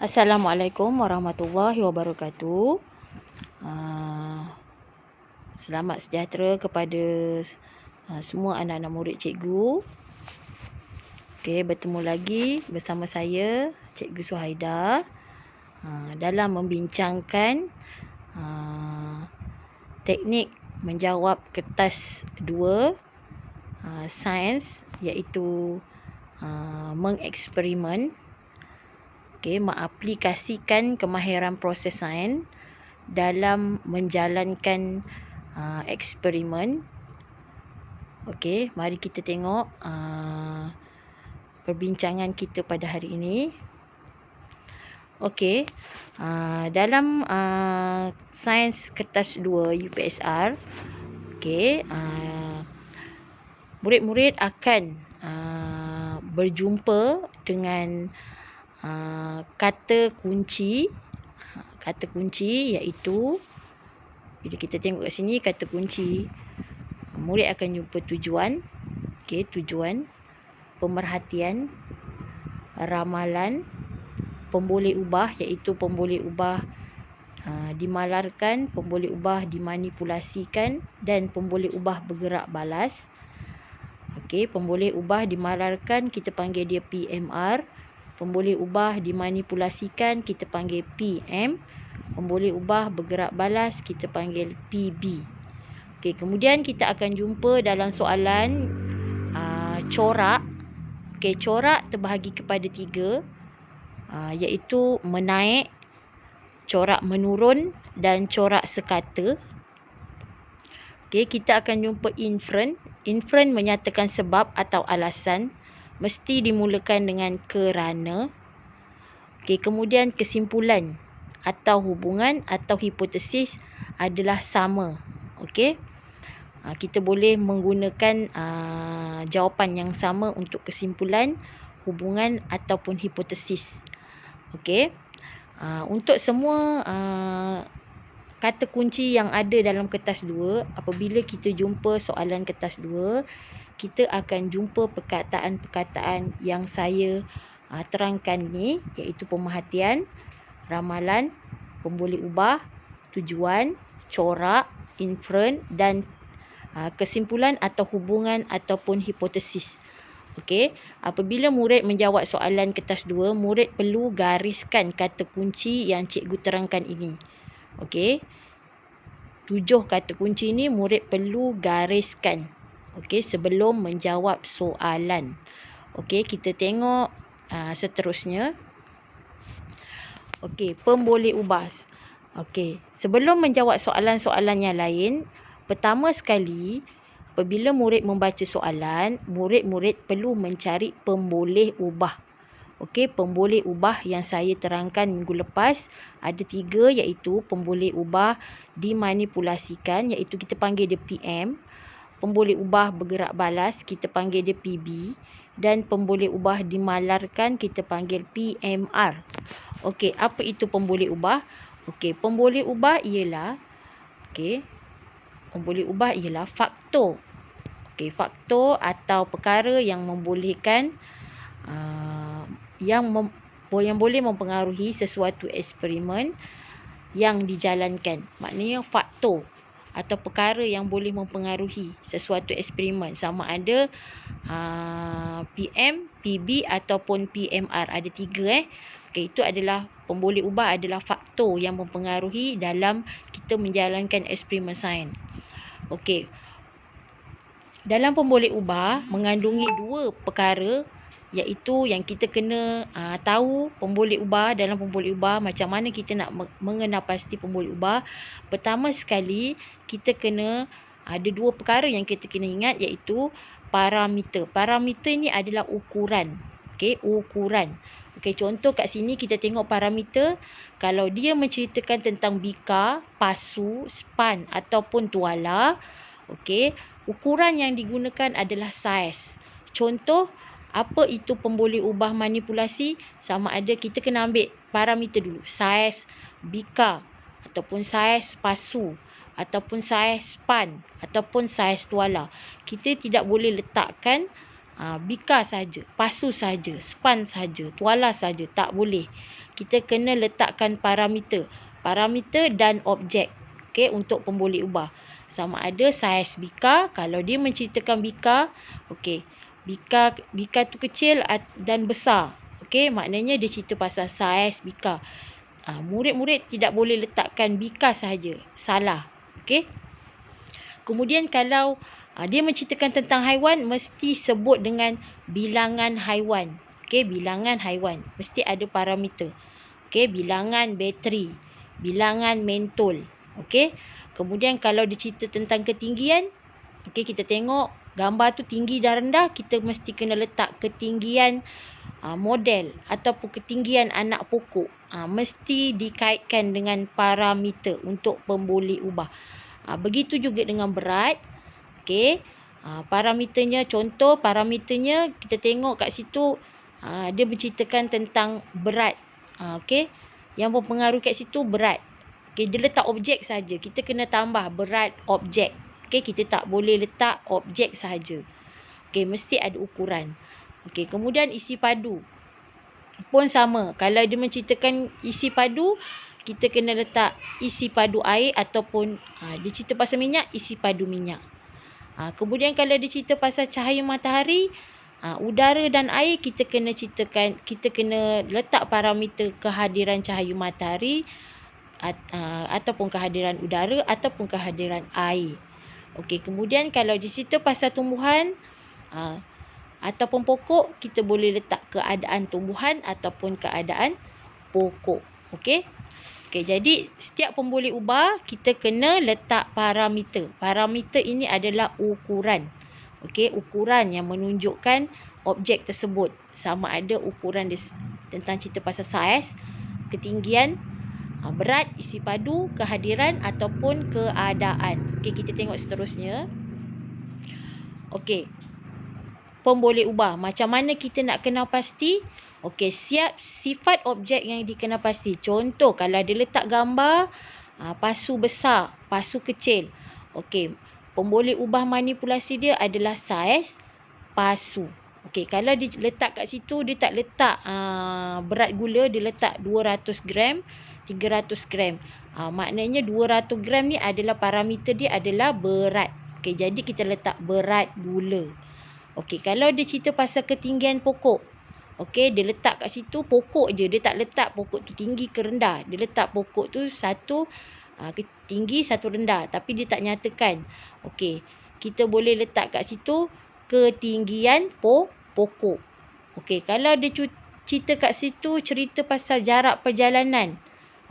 Assalamualaikum warahmatullahi wabarakatuh. Selamat sejahtera kepada semua anak-anak murid cikgu. Okey, bertemu lagi bersama saya, Cikgu Suhaida, dalam membincangkan teknik menjawab kertas 2 sains, iaitu mengeksperimen. Okey, mengaplikasikan kemahiran proses sains dalam menjalankan eksperimen. Okey, mari kita tengok perbincangan kita pada hari ini. Okey, dalam sains kertas 2 UPSR, okey, murid-murid akan berjumpa dengan kata kunci. Kata kunci iaitu, bila kita tengok kat sini, kata kunci, murid akan jumpa tujuan, okey, tujuan, pemerhatian, ramalan, pemboleh ubah, iaitu pemboleh ubah dimalarkan, pemboleh ubah dimanipulasikan, dan pemboleh ubah bergerak balas. Okey, pemboleh ubah dimalarkan kita panggil dia PMR. Pemboleh ubah dimanipulasikan kita panggil PM. Pemboleh ubah bergerak balas kita panggil PB. Okey, kemudian kita akan jumpa dalam soalan corak. Okey, corak terbahagi kepada 3, iaitu menaik, corak menurun dan corak sekata. Okey, kita akan jumpa inference. Inference menyatakan sebab atau alasan, mesti dimulakan dengan kerana. Okey, kemudian kesimpulan atau hubungan atau hipotesis adalah sama. Okey, kita boleh menggunakan jawapan yang sama untuk kesimpulan, hubungan ataupun hipotesis. Okey, untuk semua kata kunci yang ada dalam kertas 2, apabila kita jumpa soalan kertas 2, kita akan jumpa perkataan-perkataan yang saya terangkan ni, iaitu pemerhatian, ramalan, pemboleh ubah, tujuan, corak, inference dan kesimpulan atau hubungan ataupun hipotesis. Okey, apabila murid menjawab soalan kertas 2, murid perlu gariskan kata kunci yang cikgu terangkan ini. Okey, 7 kata kunci ni murid perlu gariskan, okey, sebelum menjawab soalan. Okey, kita tengok seterusnya. Okey, pemboleh ubah. Okey, sebelum menjawab soalan-soalan yang lain, pertama sekali, apabila murid membaca soalan, murid-murid perlu mencari pemboleh ubah. Okey, pemboleh ubah yang saya terangkan minggu lepas ada 3, iaitu pemboleh ubah dimanipulasikan, iaitu kita panggil dia PM. Pemboleh ubah bergerak balas kita panggil dia PB, dan pemboleh ubah dimalarkan kita panggil PMR. Okey, apa itu pemboleh ubah? Okey, pemboleh ubah ialah faktor. Okey, faktor atau perkara yang membolehkan yang boleh mempengaruhi sesuatu eksperimen yang dijalankan. Maknanya faktor atau perkara yang boleh mempengaruhi sesuatu eksperimen, sama ada PM, PB ataupun PMR. Ada 3 Okey, itu adalah pemboleh ubah adalah faktor yang mempengaruhi dalam kita menjalankan eksperimen sains. Okey, dalam pemboleh ubah mengandungi 2 perkara, iaitu yang kita kena tahu pemboleh ubah. Dalam pemboleh ubah, macam mana kita nak mengenal pasti pemboleh ubah. Pertama sekali, kita kena ada 2 perkara yang kita kena ingat, iaitu parameter. Parameter ni adalah ukuran. Okey, ukuran. Okey, contoh kat sini kita tengok parameter. Kalau dia menceritakan tentang bika, pasu, span ataupun tuala, okey, ukuran yang digunakan adalah saiz. Contoh, apa itu pemboleh ubah manipulasi? Sama ada kita kena ambil parameter dulu, saiz bika ataupun saiz pasu ataupun saiz span ataupun saiz tuala. Kita tidak boleh letakkan bika saja, pasu saja, span saja, tuala saja, tak boleh. Kita kena letakkan parameter dan objek, okey, untuk pemboleh ubah. Sama ada saiz bika, kalau dia menceritakan bika, okey, bika tu kecil dan besar, okey, maknanya dia cerita pasal saiz bika. Murid-murid tidak boleh letakkan bika sahaja, salah, okey. Kemudian kalau dia menceritakan tentang haiwan, mesti sebut dengan bilangan haiwan. Okey, bilangan haiwan. Mesti ada parameter. Okey, bilangan bateri, bilangan mentol. Okey. Kemudian kalau dia cerita tentang ketinggian, okey, kita tengok gambar tu tinggi dan rendah, kita mesti kena letak ketinggian model ataupun ketinggian anak pokok. Mesti dikaitkan dengan parameter untuk pemboleh ubah. Begitu juga dengan berat. Okey. Parameternya, contoh parameternya kita tengok kat situ, dia menceritakan tentang berat. Okey. Yang berpengaruh kat situ berat. Okey, dia letak objek saja. Kita kena tambah berat objek. Okey, kita tak boleh letak objek sahaja. Okey, mesti ada ukuran. Okey, kemudian isi padu pun sama. Kalau dia menceritakan isi padu, kita kena letak isi padu air ataupun dia cerita pasal minyak, isi padu minyak. Kemudian kalau dia cerita pasal cahaya matahari, udara dan air, kita kena letak parameter kehadiran cahaya matahari ataupun kehadiran udara ataupun kehadiran air. Okey, kemudian kalau dia cerita pasal tumbuhan ataupun pokok, kita boleh letak keadaan tumbuhan ataupun keadaan pokok. Okey. Okey, jadi setiap pemboleh ubah kita kena letak parameter. Parameter ini adalah ukuran. Okey, ukuran yang menunjukkan objek tersebut. Sama ada ukuran dia tentang cerita pasal saiz, ketinggian, berat, isi padu, kehadiran ataupun keadaan. Okey, kita tengok seterusnya. Okey. Pemboleh ubah. Macam mana kita nak kenal pasti? Okey, sifat objek yang dikenal pasti. Contoh, kalau dia letak gambar pasu besar, pasu kecil. Okey, pemboleh ubah manipulasi dia adalah saiz pasu. Okey, kalau dia letak kat situ, dia tak letak berat gula, dia letak 200 gram, 300 gram. Maknanya 200 gram ni adalah parameter dia adalah berat. Okey, jadi kita letak berat gula. Okey, kalau dia cerita pasal ketinggian pokok, okey, dia letak kat situ pokok je. Dia tak letak pokok tu tinggi ke rendah. Dia letak pokok tu satu tinggi, satu rendah. Tapi dia tak nyatakan. Okey, kita boleh letak kat situ ketinggian pokok. Okey, kalau dia cerita kat situ cerita pasal jarak perjalanan.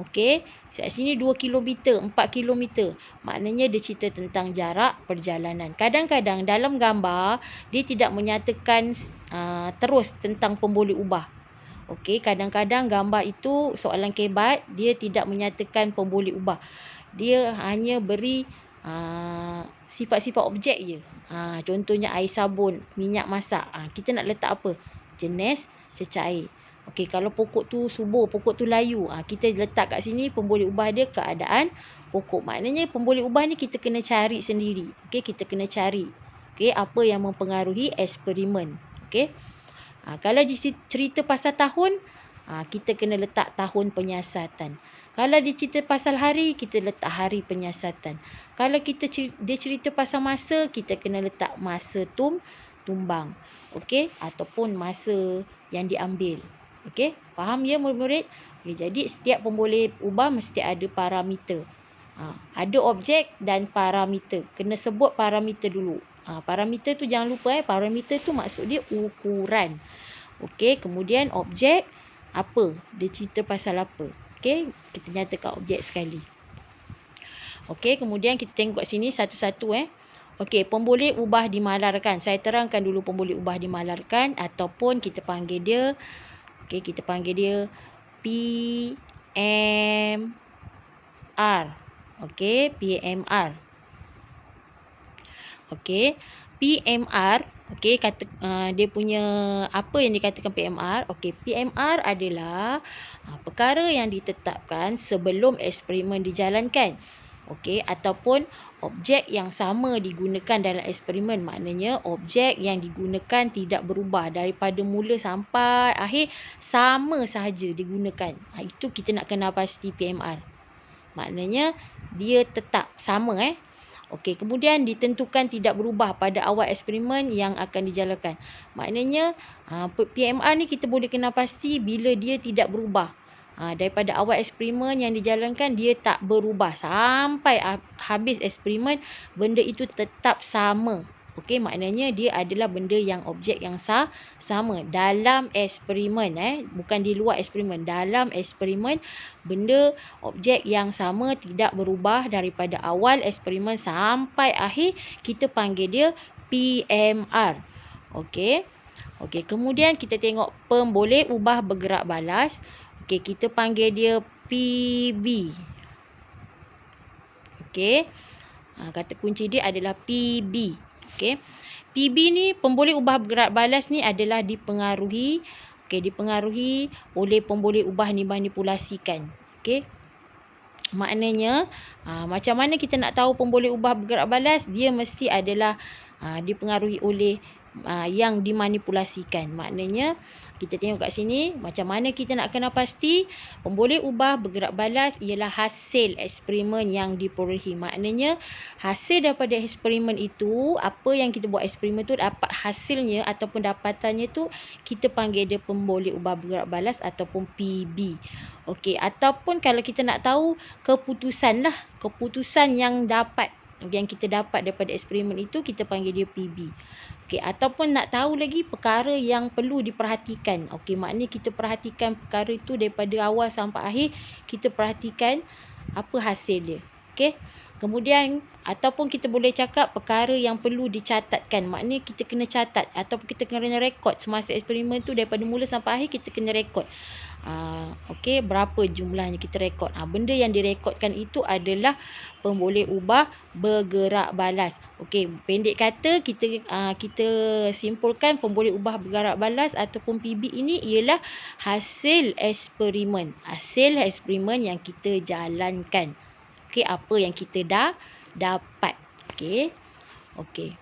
Okey, kat sini 2 km, 4 km. Maknanya dia cerita tentang jarak perjalanan. Kadang-kadang dalam gambar, dia tidak menyatakan terus tentang pemboleh ubah. Okey, kadang-kadang gambar itu soalan kebat, dia tidak menyatakan pemboleh ubah. Dia hanya beri sifat-sifat objek je. Contohnya air sabun, minyak masak. Kita nak letak apa? Jenis cecair. Okey, kalau pokok tu subur, pokok tu layu, kita letak kat sini pemboleh ubah dia keadaan pokok. Maknanya pemboleh ubah ni kita kena cari sendiri. Okey, kita kena cari. Okey, apa yang mempengaruhi eksperimen. Okey. Kalau cerita pasal tahun, kita kena letak tahun penyiasatan. Kalau dia cerita pasal hari, kita letak hari penyiasatan. Kalau dia cerita pasal masa, kita kena letak masa tumbang. Okey, ataupun masa yang diambil. Okey, faham ya murid-murid? Okay, jadi setiap pemboleh ubah mesti ada parameter. Ada objek dan parameter. Kena sebut parameter dulu. Parameter tu jangan lupa parameter tu maksud dia ukuran. Okey, kemudian objek apa? Dia cerita pasal apa? Okey, kita nyatakan objek sekali. Okey, kemudian kita tengok kat sini satu-satu Okey, pemboleh ubah dimalarkan. Saya terangkan dulu pemboleh ubah dimalarkan ataupun kita panggil dia PMR. Okey, PMR. Okey, PMR. Okey, dia punya apa yang dikatakan PMR? Okey, PMR adalah perkara yang ditetapkan sebelum eksperimen dijalankan. Okey, ataupun objek yang sama digunakan dalam eksperimen. Maknanya objek yang digunakan tidak berubah daripada mula sampai akhir, sama sahaja digunakan. Itu kita nak kenal pasti PMR. Maknanya dia tetap sama Okey, kemudian ditentukan tidak berubah pada awal eksperimen yang akan dijalankan. Maknanya PMR ni kita boleh kenal pasti bila dia tidak berubah. Daripada awal eksperimen yang dijalankan, dia tak berubah sampai habis eksperimen, benda itu tetap sama. Okey, maknanya dia adalah benda yang objek yang sama dalam eksperimen bukan di luar eksperimen. Dalam eksperimen, benda objek yang sama tidak berubah daripada awal eksperimen sampai akhir, kita panggil dia PMR. Okey. Okey, kemudian kita tengok pemboleh ubah bergerak balas. Okey, kita panggil dia PB. Okey. Kata kunci dia adalah PB. Okey. PB ni, pemboleh ubah bergerak balas ni adalah dipengaruhi oleh pemboleh ubah dimanipulasikan. Okey. Maknanya macam mana kita nak tahu pemboleh ubah bergerak balas? Dia mesti adalah dipengaruhi oleh yang dimanipulasikan. Maknanya kita tengok kat sini, macam mana kita nak kenal pasti pemboleh ubah bergerak balas ialah hasil eksperimen yang diperolehi. Maknanya hasil daripada eksperimen itu, apa yang kita buat eksperimen tu, dapat hasilnya ataupun dapatannya tu, kita panggil dia pemboleh ubah bergerak balas ataupun PB. Okey, ataupun kalau kita nak tahu keputusan yang dapat, yang kita dapat daripada eksperimen itu, kita panggil dia PB. Okey, ataupun nak tahu lagi perkara yang perlu diperhatikan. Okey, maknanya kita perhatikan perkara itu daripada awal sampai akhir, kita perhatikan apa hasil dia. Okey. Kemudian ataupun kita boleh cakap perkara yang perlu dicatatkan. Maknanya kita kena catat ataupun kita kena rekod semasa eksperimen tu, daripada mula sampai akhir kita kena rekod. Okey, berapa jumlahnya kita rekod. Benda yang direkodkan itu adalah pemboleh ubah bergerak balas. Okey, pendek kata kita simpulkan pemboleh ubah bergerak balas ataupun PB ini ialah hasil eksperimen. Hasil eksperimen yang kita jalankan. Okey, apa yang kita dah dapat. Okey. Okey.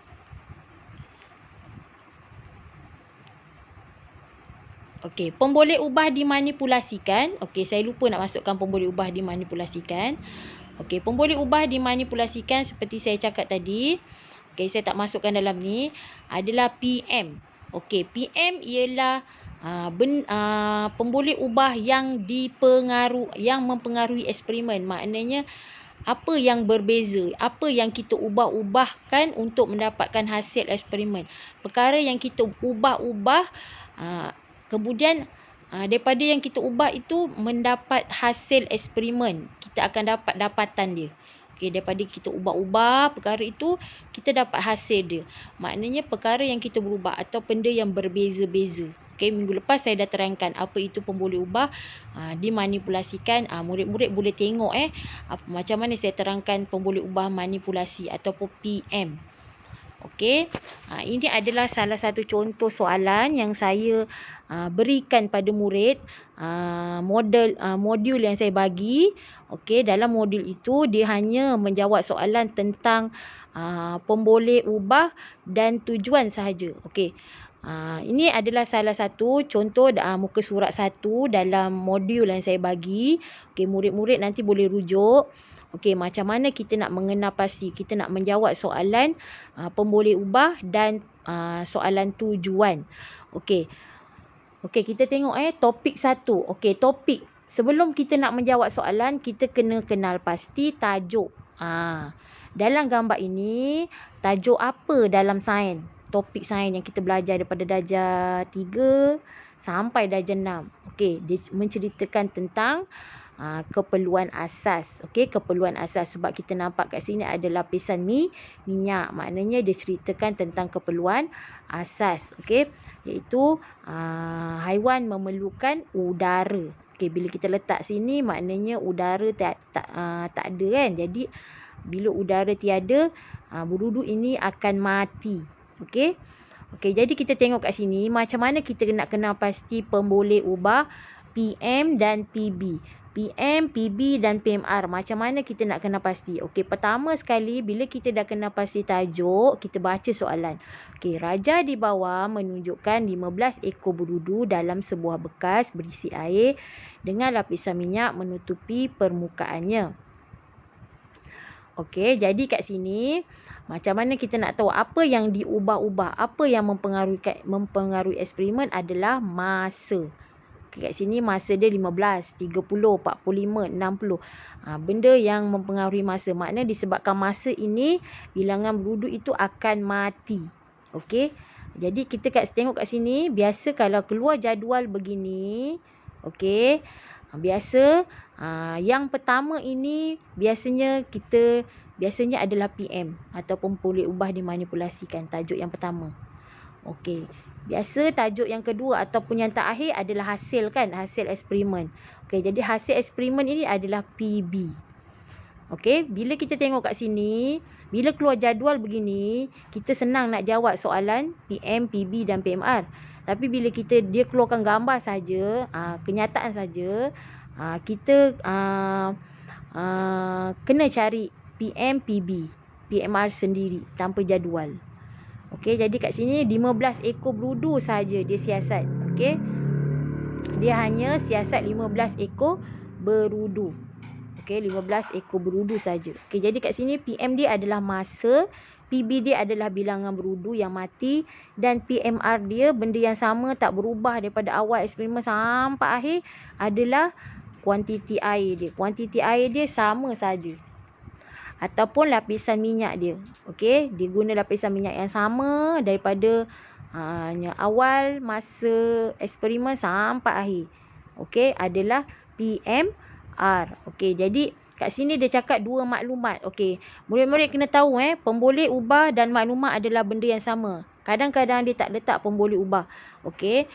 Okey, pemboleh ubah dimanipulasikan. Okey, saya lupa nak masukkan pemboleh ubah dimanipulasikan. Okey, pemboleh ubah dimanipulasikan seperti saya cakap tadi. Okey, saya tak masukkan dalam ni. Adalah PM. Okey, PM ialah pemboleh ubah yang mempengaruhi eksperimen. Maknanya apa yang berbeza, apa yang kita ubah-ubahkan untuk mendapatkan hasil eksperimen. Perkara yang kita ubah-ubah, kemudian daripada yang kita ubah itu mendapat hasil eksperimen, kita akan dapat dapatan dia. Okey, daripada kita ubah-ubah perkara itu, kita dapat hasil dia. Maknanya perkara yang kita berubah atau benda yang berbeza-beza. Okey, minggu lepas saya dah terangkan apa itu pemboleh ubah dimanipulasikan. Murid-murid boleh tengok macam mana saya terangkan pemboleh ubah manipulasi ataupun PM. Okey, ini adalah salah satu contoh soalan yang saya berikan pada murid. Modul yang saya bagi. Okey, dalam modul itu dia hanya menjawab soalan tentang pemboleh ubah dan tujuan sahaja. Okey. Ini adalah salah satu contoh muka surat 1 dalam modul yang saya bagi. Okey, murid-murid nanti boleh rujuk. Okey, macam mana kita nak mengenal pasti, kita nak menjawab soalan pemboleh ubah dan soalan tujuan. Okey. Okey, kita tengok topik 1. Okey, topik. Sebelum kita nak menjawab soalan, kita kena kenal pasti tajuk. Dalam gambar ini, tajuk apa dalam sains? Topik sains yang kita belajar daripada darjah 3 sampai darjah 6. Okey, dia menceritakan tentang keperluan asas. Okey, keperluan asas, sebab kita nampak kat sini ada lapisan minyak. Maknanya dia ceritakan tentang keperluan asas. Okey, iaitu haiwan memerlukan udara. Okey, bila kita letak sini maknanya udara tak ada kan. Jadi bila udara tiada, berduduk ini akan mati. Okey. Okey, jadi kita tengok kat sini macam mana kita nak kenal pasti pemboleh ubah PM dan PB. PM, PB dan PMR. Macam mana kita nak kena pasti? Okey, pertama sekali bila kita dah kena pasti tajuk, kita baca soalan. Okey, raja di bawah menunjukkan 15 ekor berudu dalam sebuah bekas berisi air dengan lapisan minyak menutupi permukaannya. Okey, jadi kat sini macam mana kita nak tahu apa yang diubah-ubah, apa yang mempengaruhi eksperimen adalah masa. Okay, kat sini masa dia 15, 30, 45, 60. Benda yang mempengaruhi masa. Maknanya disebabkan masa ini, bilangan berudu itu akan mati. Okey. Jadi kita tengok kat sini, biasa kalau keluar jadual begini, okey. Biasa yang pertama ini biasanya adalah PM ataupun boleh ubah dimanipulasikan, tajuk yang pertama. Okey. Biasa tajuk yang kedua ataupun yang terakhir adalah hasil kan, hasil eksperimen. Okey, jadi hasil eksperimen ini adalah PB. Okey, bila kita tengok kat sini, bila keluar jadual begini, kita senang nak jawab soalan PM, PB dan PMR. Tapi bila dia keluarkan gambar saja, kenyataan saja, kita kena cari PM, PB, PMR sendiri tanpa jadual. Okey, jadi kat sini 15 ekor berudu saja dia siasat. Okey. Dia hanya siasat 15 ekor berudu. Okey, 15 ekor berudu saja. Okey, jadi kat sini PM dia adalah masa, PB dia adalah bilangan berudu yang mati dan PMR dia benda yang sama tak berubah daripada awal eksperimen sampai akhir adalah kuantiti air dia. Kuantiti air dia sama saja. Ataupun lapisan minyak dia. Okey, dia guna lapisan minyak yang sama daripada awal masa eksperimen sampai akhir. Okey, adalah PMR. Okey, jadi kat sini dia cakap dua maklumat. Okey, murid-murid kena tahu pemboleh ubah dan maklumat adalah benda yang sama. Kadang-kadang dia tak letak pemboleh ubah. Okey,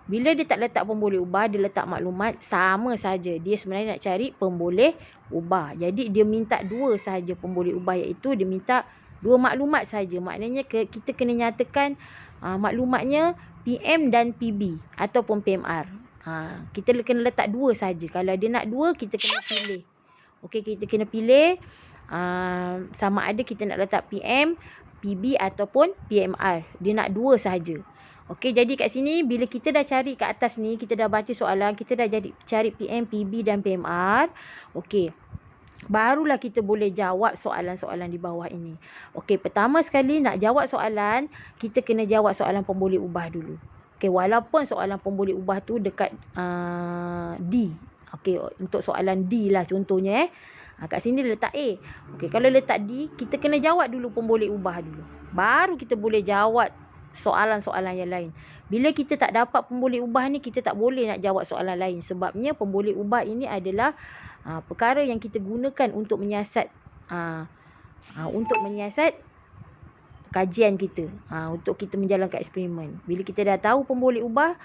bila dia tak letak pemboleh ubah, dia letak maklumat, sama saja. Dia sebenarnya nak cari pemboleh ubah. Jadi dia minta dua sahaja pemboleh ubah, iaitu dia minta dua maklumat saja. Maknanya kita kena nyatakan maklumatnya PM dan PB ataupun PMR. Kita kena letak dua saja. Kalau dia nak dua, kita kena pilih. Okey, kita kena pilih sama ada kita nak letak PM, PB ataupun PMR. Dia nak dua sahaja. Okey, jadi kat sini bila kita dah cari kat atas ni, kita dah baca soalan, kita dah cari PM, PB dan PMR. Okey, barulah kita boleh jawab soalan-soalan di bawah ini. Okey, pertama sekali nak jawab soalan, kita kena jawab soalan pemboleh ubah dulu. Okey, walaupun soalan pemboleh ubah tu dekat D. Okey, untuk soalan D lah contohnya kat sini dia letak A. Okey, kalau letak D, kita kena jawab dulu pemboleh ubah dulu. Baru kita boleh jawab soalan-soalan yang lain. Bila kita tak dapat pemboleh ubah ni, kita tak boleh nak jawab soalan lain. Sebabnya pemboleh ubah ini adalah perkara yang kita gunakan untuk menyiasat kajian kita, untuk kita menjalankan eksperimen. Bila kita dah tahu pemboleh ubah,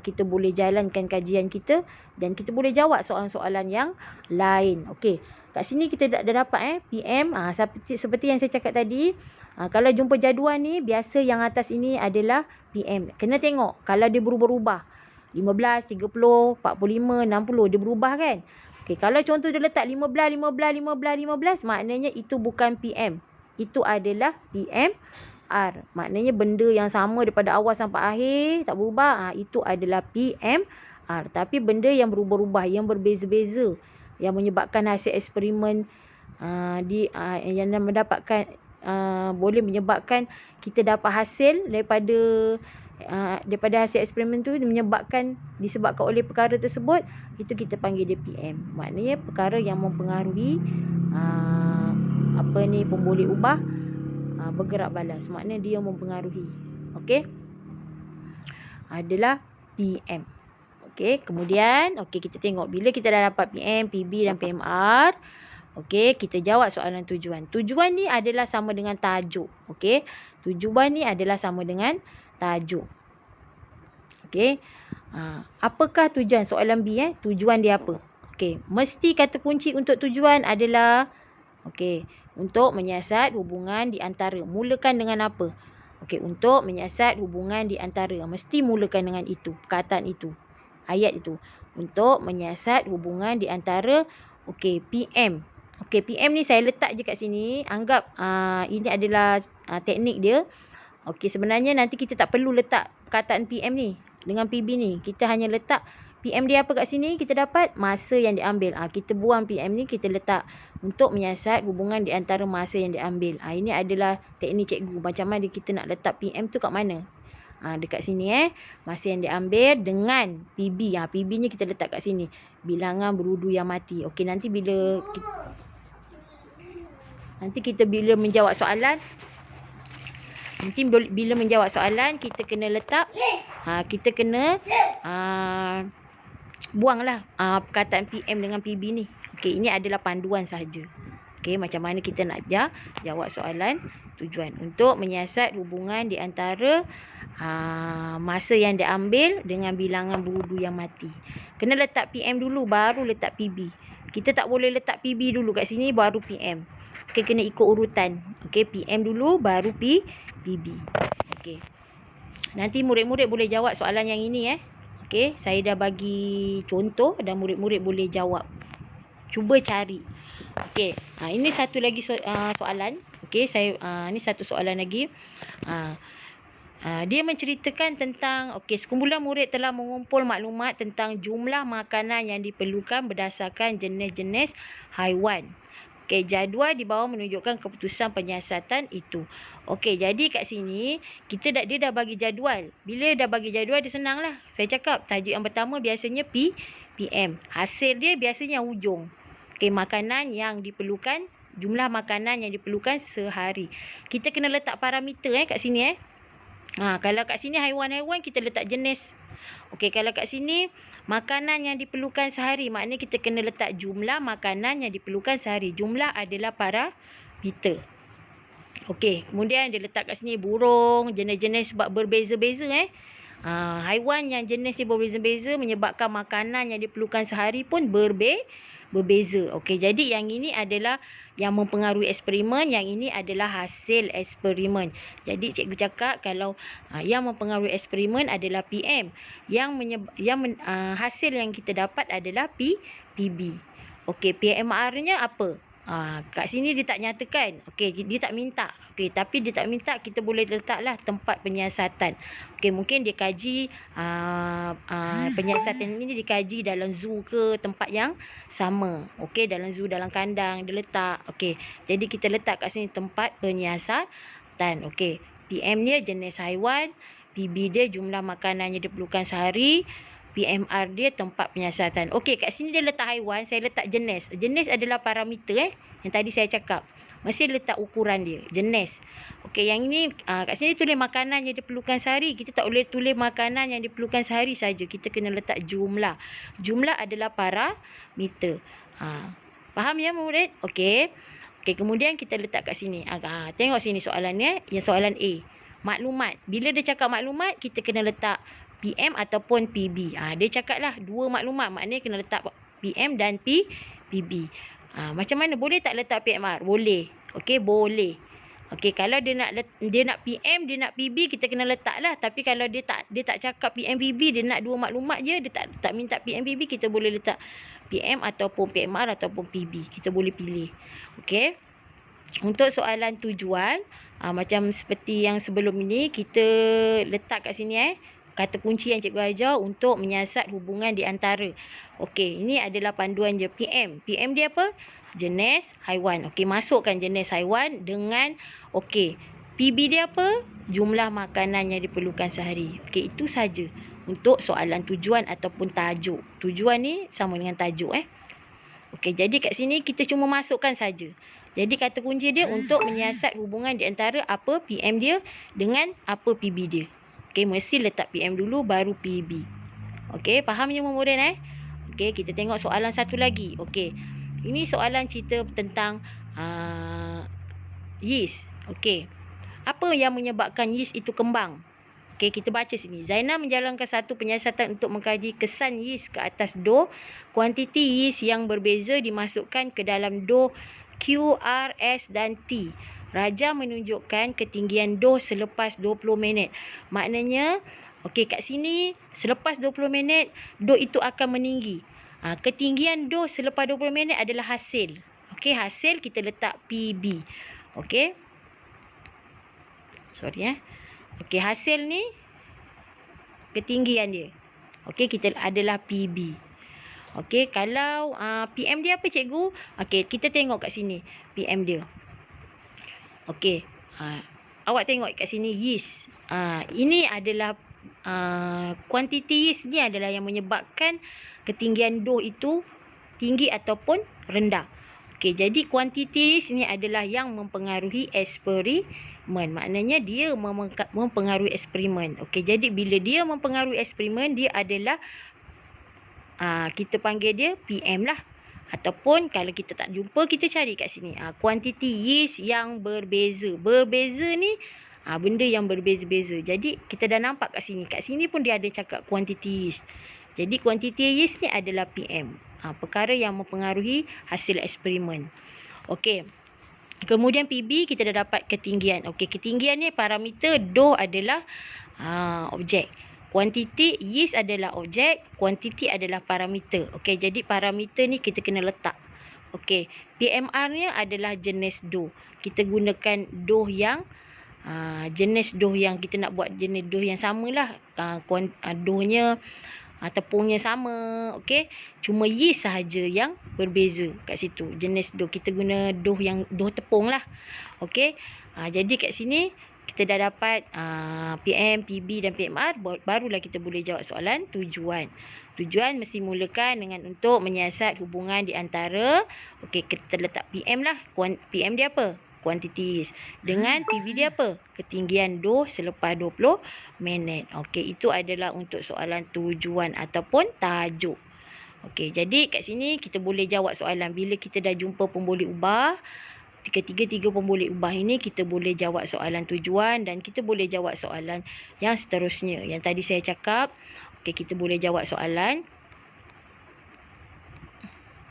kita boleh jalankan kajian kita dan kita boleh jawab soalan-soalan yang lain. Okey, kat sini kita dah dapat PM, seperti yang saya cakap tadi. Kalau jumpa jadual ni, biasa yang atas ini adalah PM. Kena tengok kalau dia berubah-ubah. 15, 30, 45, 60 dia berubah kan. Okey, kalau contoh dia letak 15, 15, 15, 15, maknanya itu bukan PM. Itu adalah PMR. Maknanya benda yang sama daripada awal sampai akhir tak berubah, itu adalah PMR. Tapi benda yang berubah-ubah, yang berbeza-beza, yang menyebabkan hasil eksperimen yang mendapatkan boleh menyebabkan kita dapat hasil daripada hasil eksperimen tu disebabkan oleh perkara tersebut, itu kita panggil dia PM. Maknanya perkara yang mempengaruhi pemboleh ubah bergerak balas. Maknanya dia mempengaruhi. Okey, adalah PM. Okey, kemudian kita tengok bila kita dah dapat PM, PB dan PMR. Okey, kita jawab soalan tujuan. Tujuan ni adalah sama dengan tajuk. Okey, tujuan ni adalah sama dengan tajuk. Okey, apakah tujuan soalan B? Tujuan dia apa? Okey, mesti kata kunci untuk tujuan adalah untuk menyiasat hubungan di antara. Mulakan dengan apa? Okey, untuk menyiasat hubungan di antara. Mesti mulakan dengan itu, perkataan itu. ayat itu. Untuk menyiasat hubungan di antara PM. PM ni saya letak je kat sini. Anggap ini adalah teknik dia. Sebenarnya nanti kita tak perlu letak perkataan PM ni dengan PB ni. Kita hanya letak PM dia apa kat sini, kita dapat masa yang diambil. Kita buang PM ni, kita letak untuk menyiasat hubungan di antara masa yang diambil. Ini adalah teknik cikgu. Macam mana kita nak letak PM tu kat mana? Dekat sini masa yang diambil dengan PB. PB ni kita letak kat sini. Bilangan berudu yang mati. Nanti kita bila menjawab soalan, kita kena letak, kita kena buanglah perkataan PM dengan PB ni. Ini adalah panduan sahaja. Macam mana kita nak jawab soalan tujuan untuk menyiasat hubungan di antara masa yang diambil dengan bilangan berudu yang mati. Kena letak PM dulu baru letak PB. Kita tak boleh letak PB dulu kat sini baru PM. Kena ikut urutan. PM dulu baru PB. Nanti murid-murid boleh jawab soalan yang ini saya dah bagi contoh dan murid-murid boleh jawab. Cuba cari. Ini satu lagi soalan. Ini satu soalan lagi. Dia menceritakan tentang sekumpulan murid telah mengumpul maklumat tentang jumlah makanan yang diperlukan berdasarkan jenis-jenis haiwan. Jadual di bawah menunjukkan keputusan penyiasatan itu. Jadi kat sini dia dah bagi jadual. Bila dah bagi jadual dia senanglah. Saya cakap tajuk yang pertama biasanya PM. Hasil dia biasanya hujung. Makanan yang diperlukan, jumlah makanan yang diperlukan sehari. Kita kena letak parameter kat sini kalau kat sini haiwan-haiwan kita letak jenis. Kalau kat sini makanan yang diperlukan sehari, maknanya kita kena letak jumlah makanan yang diperlukan sehari. Jumlah adalah parameter. Kemudian dia letak kat sini burung, jenis-jenis sebab berbeza-beza haiwan yang jenis dia berbeza-beza menyebabkan makanan yang diperlukan sehari pun berbeza. Jadi yang ini adalah yang mempengaruhi eksperimen, yang ini adalah hasil eksperimen. Jadi cikgu cakap kalau yang mempengaruhi eksperimen adalah PM, hasil yang kita dapat adalah PB. PMR-nya apa? Kat sini dia tak nyatakan. Dia tak minta. Tapi dia tak minta, kita boleh letaklah tempat penyiasatan. Mungkin dia kaji penyiasatan ini dikaji dalam zoo ke tempat yang sama. Dalam zoo, dalam kandang dia letak. Jadi kita letak kat sini tempat penyiasatan. PM dia jenis haiwan, PB dia jumlah makanan yang diperlukan sehari, PMR dia tempat penyiasatan. Kat sini dia letak haiwan, saya letak jenis. Jenis adalah parameter yang tadi saya cakap. Mesti letak ukuran dia, jenis. Yang ini kat sini tulis makanan yang diperlukan sehari. Kita tak boleh tulis makanan yang diperlukan sehari saja. Kita kena letak jumlah. Jumlah adalah parameter. Faham ya murid? Kemudian kita letak kat sini. Tengok sini soalannya, yang soalan A. Maklumat. Bila dia cakap maklumat, kita kena letak PM ataupun PB. Dia cakap lah dua maklumat, maknanya kena letak PM dan PB. Macam mana? Boleh tak letak PMR? Boleh. Boleh. Kalau dia nak PM, dia nak PB, kita kena letak lah. Tapi kalau dia tak cakap PM PB, dia nak dua maklumat je, dia tak minta PM PB, kita boleh letak PM ataupun PMR ataupun PB. Kita boleh pilih. Untuk soalan tujuan, macam seperti yang sebelum ini, kita letak kat sini kata kunci yang cikgu ajar untuk menyiasat hubungan di antara. Ini adalah panduan je PM. PM dia apa? Jenis haiwan. Masukkan jenis haiwan dengan PB dia apa? Jumlah makanan yang diperlukan sehari. Itu saja untuk soalan tujuan ataupun tajuk. Tujuan ni sama dengan tajuk jadi kat sini kita cuma masukkan saja. Jadi kata kunci dia untuk menyiasat hubungan di antara apa PM dia dengan apa PB dia. Mesti letak PM dulu baru PB. Faham je murid kita tengok soalan satu lagi. Ini soalan cerita tentang yeast. Apa yang menyebabkan yeast itu kembang? Kita baca sini. Zainal menjalankan satu penyiasatan untuk mengkaji kesan yeast ke atas dough. Kuantiti yeast yang berbeza dimasukkan ke dalam dough Q, R, S dan T. Raja menunjukkan ketinggian dough selepas 20 minit. Maknanya Okey, kat sini selepas 20 minit doh itu akan meninggi. Ketinggian doh selepas 20 minit adalah hasil. Okey, hasil kita letak PB. Okey. Sorry. Okey, hasil ni ketinggian dia. Okey, kita adalah PB. Okey, kalau PM dia apa cikgu? Okey, kita tengok kat sini PM dia. Okey, awak tengok kat sini yeast. Ini adalah kuantiti yeast ni adalah yang menyebabkan ketinggian doh itu tinggi ataupun rendah. Okey, jadi kuantiti yeast ni adalah yang mempengaruhi eksperimen. Maknanya dia mempengaruhi eksperimen. Okey, jadi bila dia mempengaruhi eksperimen, dia adalah kita panggil dia PM lah. Ataupun kalau kita tak jumpa, kita cari kat sini. Kuantiti yeast yang berbeza. Berbeza ni benda yang berbeza-beza. Jadi kita dah nampak kat sini. Kat sini pun dia ada cakap kuantiti yeast. Jadi kuantiti yeast ni adalah PM. Perkara yang mempengaruhi hasil eksperimen. Okey. Kemudian PB kita dah dapat ketinggian. Okey, ketinggian ni parameter, doh adalah objek. Kuantiti yeast adalah objek, kuantiti adalah parameter. Okey, jadi parameter ni kita kena letak. Okey, PMR ni adalah jenis doh. Kita gunakan doh yang jenis doh yang kita nak buat jenis doh yang samalah. Dohnya tepungnya sama. Okey, cuma yeast sahaja yang berbeza kat situ. Jenis doh kita guna doh yang doh tepung lah. Okey, jadi kat sini kita dah dapat PM, PB dan PMR. Barulah kita boleh jawab soalan tujuan. Tujuan mesti mulakan dengan untuk menyiasat hubungan di antara, okey, kita letak PM lah. PM dia apa? Kuantitis. Dengan PB dia apa? Ketinggian doh selepas 20 minit. Okey, itu adalah untuk soalan tujuan ataupun tajuk. Okey, jadi kat sini kita boleh jawab soalan. Bila kita dah jumpa pemboleh ubah, tiga pemboleh ubah ini, kita boleh jawab soalan tujuan dan kita boleh jawab soalan yang seterusnya. Yang tadi saya cakap, okey, kita boleh jawab soalan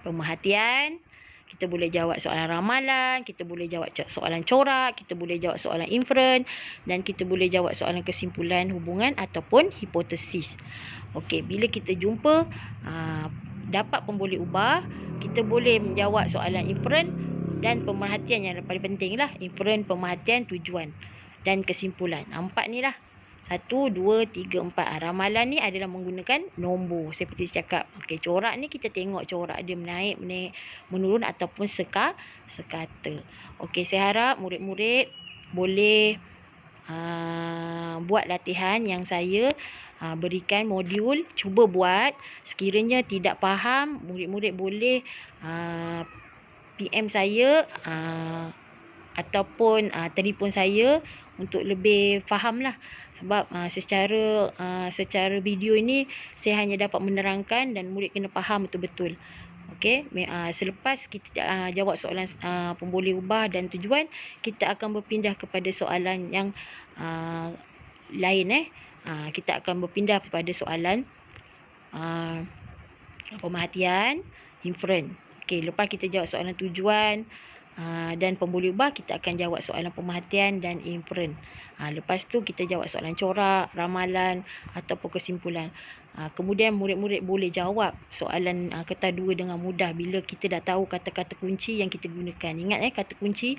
pemerhatian, kita boleh jawab soalan ramalan, kita boleh jawab soalan corak, kita boleh jawab soalan inferen dan kita boleh jawab soalan kesimpulan hubungan ataupun hipotesis. Okey, bila kita jumpa dapat pemboleh ubah, kita boleh menjawab soalan inferen dan pemerhatian yang paling penting lah. Inferen, pemerhatian, tujuan dan kesimpulan. 4 ni lah. 1, 2, 3, 4. Ramalan ni adalah menggunakan nombor. Seperti saya cakap. Okey, corak ni kita tengok corak dia menaik, menurun ataupun sekata. Okey, saya harap murid-murid boleh buat latihan yang saya berikan modul. Cuba buat. Sekiranya tidak faham, murid-murid boleh PM saya ataupun telefon saya untuk lebih faham lah. Sebab secara video ini saya hanya dapat menerangkan dan murid kena faham betul-betul. Okey, selepas kita jawab soalan pemboleh ubah dan tujuan, kita akan berpindah kepada soalan yang lain. Kita akan berpindah kepada soalan pemerhatian, inferen. Okey, lepas kita jawab soalan tujuan dan pemboleh ubah, kita akan jawab soalan pemerhatian dan inferen. Lepas tu kita jawab soalan corak, ramalan ataupun kesimpulan. Kemudian murid-murid boleh jawab soalan kertas 2 dengan mudah bila kita dah tahu kata-kata kunci yang kita gunakan. Ingat kata kunci,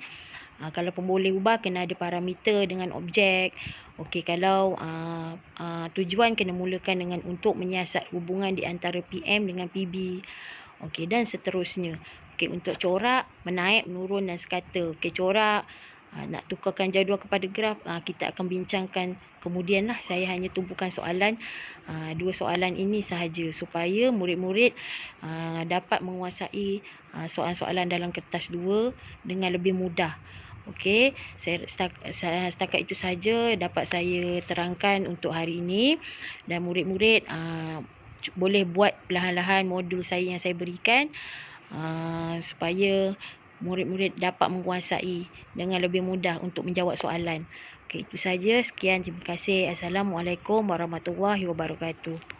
kalau pemboleh ubah kena ada parameter dengan objek. Okey, kalau tujuan kena mulakan dengan untuk menyiasat hubungan di antara PM dengan PB. Okey, dan seterusnya. Okey, untuk corak, menaik, menurun dan sekata. Okey, corak, nak tukarkan jadual kepada graf, kita akan bincangkan kemudian lah. Saya hanya tumpukan soalan, 2 soalan ini sahaja supaya murid-murid dapat menguasai soalan-soalan dalam kertas 2 dengan lebih mudah. Okey, setakat itu saja dapat saya terangkan untuk hari ini. Dan murid-murid boleh buat perlahan-lahan modul saya yang saya berikan supaya murid-murid dapat menguasai dengan lebih mudah untuk menjawab soalan. Okey, itu saja. Sekian, terima kasih. Assalamualaikum warahmatullahi wabarakatuh.